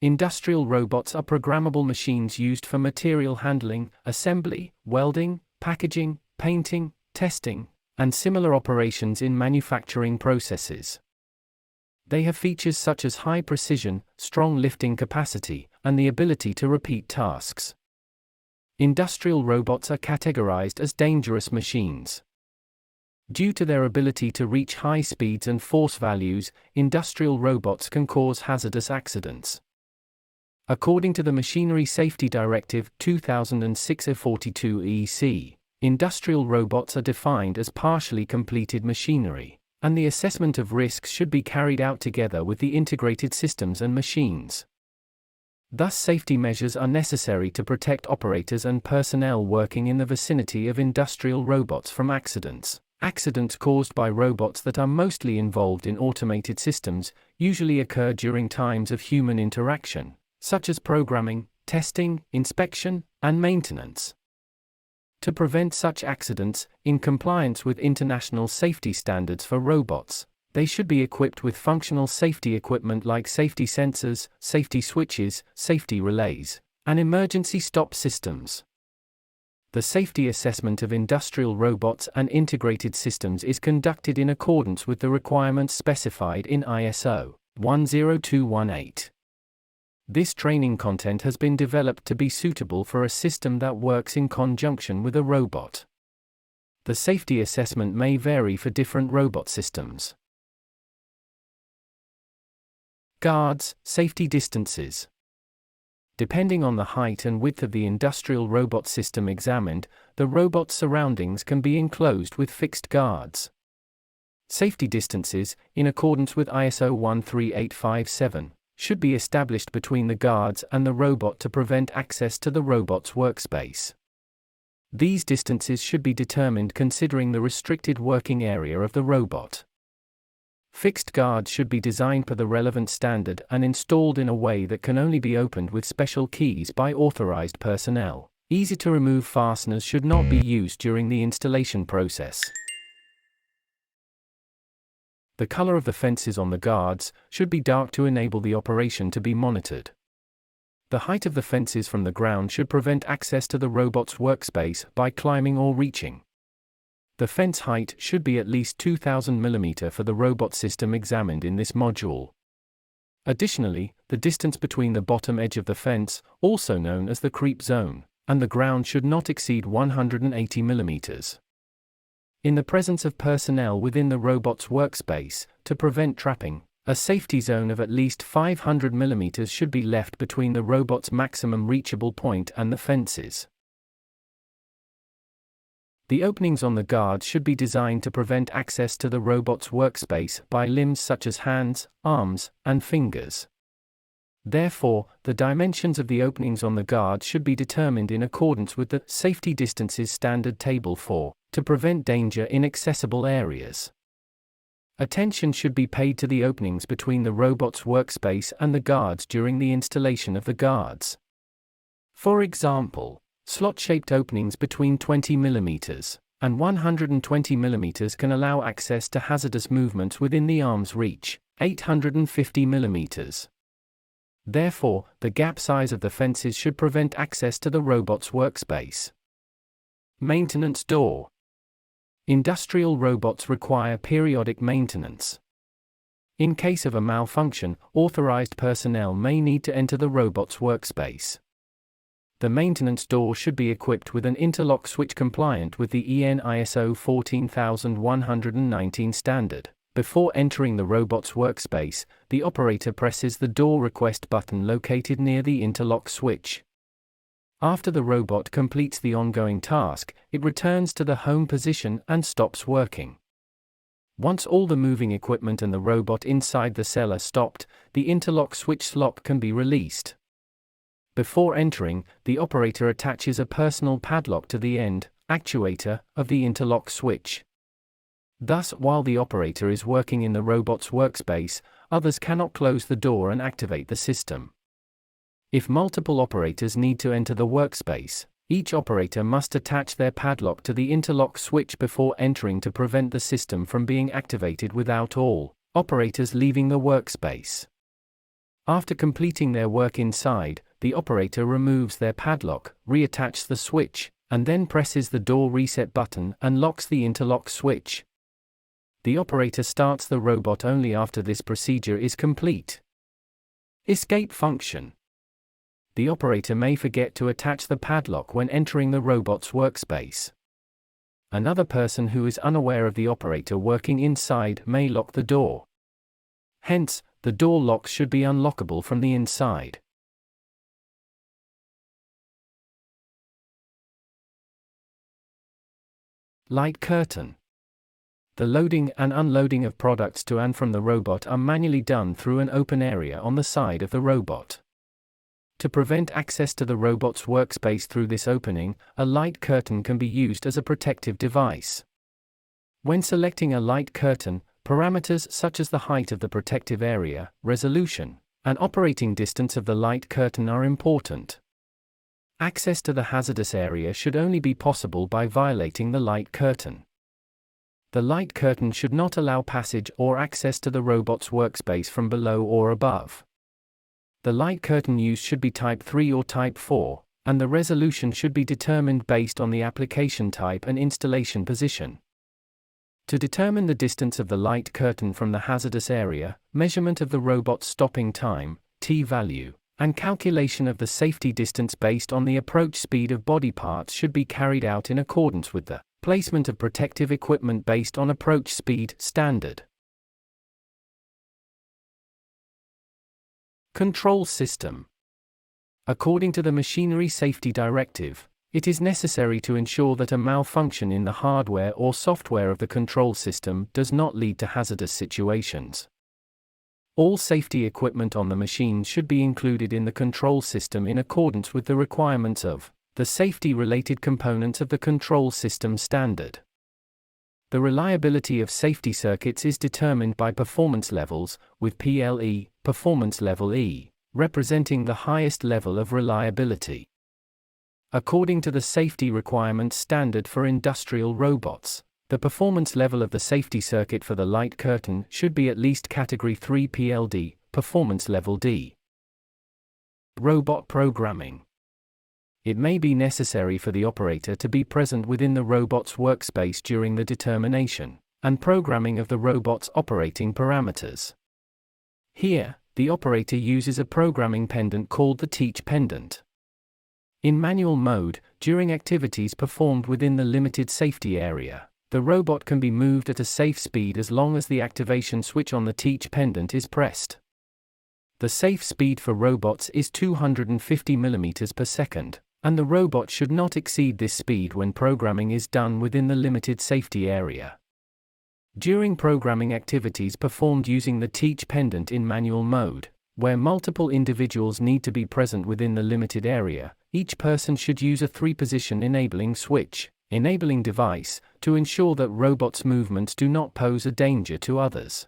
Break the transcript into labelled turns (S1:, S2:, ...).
S1: Industrial robots are programmable machines used for material handling, assembly, welding, packaging, painting, testing, and similar operations in manufacturing processes. They have features such as high precision, strong lifting capacity, and the ability to repeat tasks. Industrial robots are categorized as dangerous machines. Due to their ability to reach high speeds and force values, industrial robots can cause hazardous accidents. According to the Machinery Safety Directive 2006/42/EC, industrial robots are defined as partially completed machinery, and the assessment of risks should be carried out together with the integrated systems and machines. Thus, safety measures are necessary to protect operators and personnel working in the vicinity of industrial robots from accidents. Accidents caused by robots that are mostly involved in automated systems usually occur during times of human interaction, such as programming, testing, inspection, and maintenance. To prevent such accidents, in compliance with international safety standards for robots, they should be equipped with functional safety equipment like safety sensors, safety switches, safety relays, and emergency stop systems. The safety assessment of industrial robots and integrated systems is conducted in accordance with the requirements specified in ISO 10218. This training content has been developed to be suitable for a system that works in conjunction with a robot. The safety assessment may vary for different robot systems. Guards, safety distances. Depending on the height and width of the industrial robot system examined, the robot's surroundings can be enclosed with fixed guards. Safety distances, in accordance with ISO 13857, should be established between the guards and the robot to prevent access to the robot's workspace. These distances should be determined considering the restricted working area of the robot. Fixed guards should be designed per the relevant standard and installed in a way that can only be opened with special keys by authorized personnel. Easy-to-remove fasteners should not be used during the installation process. The color of the fences on the guards should be dark to enable the operation to be monitored. The height of the fences from the ground should prevent access to the robot's workspace by climbing or reaching. The fence height should be at least 2000 mm for the robot system examined in this module. Additionally, the distance between the bottom edge of the fence, also known as the creep zone, and the ground should not exceed 180 mm. In the presence of personnel within the robot's workspace, to prevent trapping, a safety zone of at least 500 mm should be left between the robot's maximum reachable point and the fences. The openings on the guards should be designed to prevent access to the robot's workspace by limbs such as hands, arms, and fingers. Therefore, the dimensions of the openings on the guards should be determined in accordance with the Safety Distances Standard Table 4, to prevent danger in accessible areas. Attention should be paid to the openings between the robot's workspace and the guards during the installation of the guards. For example, slot-shaped openings between 20 mm and 120 mm can allow access to hazardous movements within the arm's reach, 850 mm. Therefore, the gap size of the fences should prevent access to the robot's workspace. Maintenance door. Industrial robots require periodic maintenance. In case of a malfunction, authorized personnel may need to enter the robot's workspace. The maintenance door should be equipped with an interlock switch compliant with the EN ISO 14119 standard. Before entering the robot's workspace, the operator presses the door request button located near the interlock switch. After the robot completes the ongoing task, it returns to the home position and stops working. Once all the moving equipment and the robot inside the cell are stopped, the interlock switch lock can be released. Before entering, the operator attaches a personal padlock to the end actuator of the interlock switch. Thus, while the operator is working in the robot's workspace, others cannot close the door and activate the system. If multiple operators need to enter the workspace, each operator must attach their padlock to the interlock switch before entering to prevent the system from being activated without all operators leaving the workspace. After completing their work inside, the operator removes their padlock, reattaches the switch, and then presses the door reset button and locks the interlock switch. The operator starts the robot only after this procedure is complete. Escape function. The operator may forget to attach the padlock when entering the robot's workspace. Another person who is unaware of the operator working inside may lock the door. Hence, the door locks should be unlockable from the inside. Light curtain. The loading and unloading of products to and from the robot are manually done through an open area on the side of the robot. To prevent access to the robot's workspace through this opening, a light curtain can be used as a protective device. When selecting a light curtain, parameters such as the height of the protective area, resolution, and operating distance of the light curtain are important. Access to the hazardous area should only be possible by violating the light curtain. The light curtain should not allow passage or access to the robot's workspace from below or above. The light curtain use should be Type 3 or Type 4, and the resolution should be determined based on the application type and installation position. To determine the distance of the light curtain from the hazardous area, measurement of the robot's stopping time, t-value, and calculation of the safety distance based on the approach speed of body parts should be carried out in accordance with the placement of protective equipment based on approach speed standard. Control system. According to the Machinery Safety Directive, it is necessary to ensure that a malfunction in the hardware or software of the control system does not lead to hazardous situations. All safety equipment on the machine should be included in the control system in accordance with the requirements of the safety-related components of the control system standard. The reliability of safety circuits is determined by performance levels, with PLE, performance level E, representing the highest level of reliability. According to the Safety Requirements Standard for Industrial Robots, the performance level of the safety circuit for the light curtain should be at least Category 3 PLD, performance level D. Robot programming. It may be necessary for the operator to be present within the robot's workspace during the determination and programming of the robot's operating parameters. Here, the operator uses a programming pendant called the teach pendant. In manual mode, during activities performed within the limited safety area, the robot can be moved at a safe speed as long as the activation switch on the teach pendant is pressed. The safe speed for robots is 250 mm per second, and the robot should not exceed this speed when programming is done within the limited safety area. During programming activities performed using the teach pendant in manual mode, where multiple individuals need to be present within the limited area, each person should use a 3-position enabling switch, enabling device, to ensure that robots' movements do not pose a danger to others.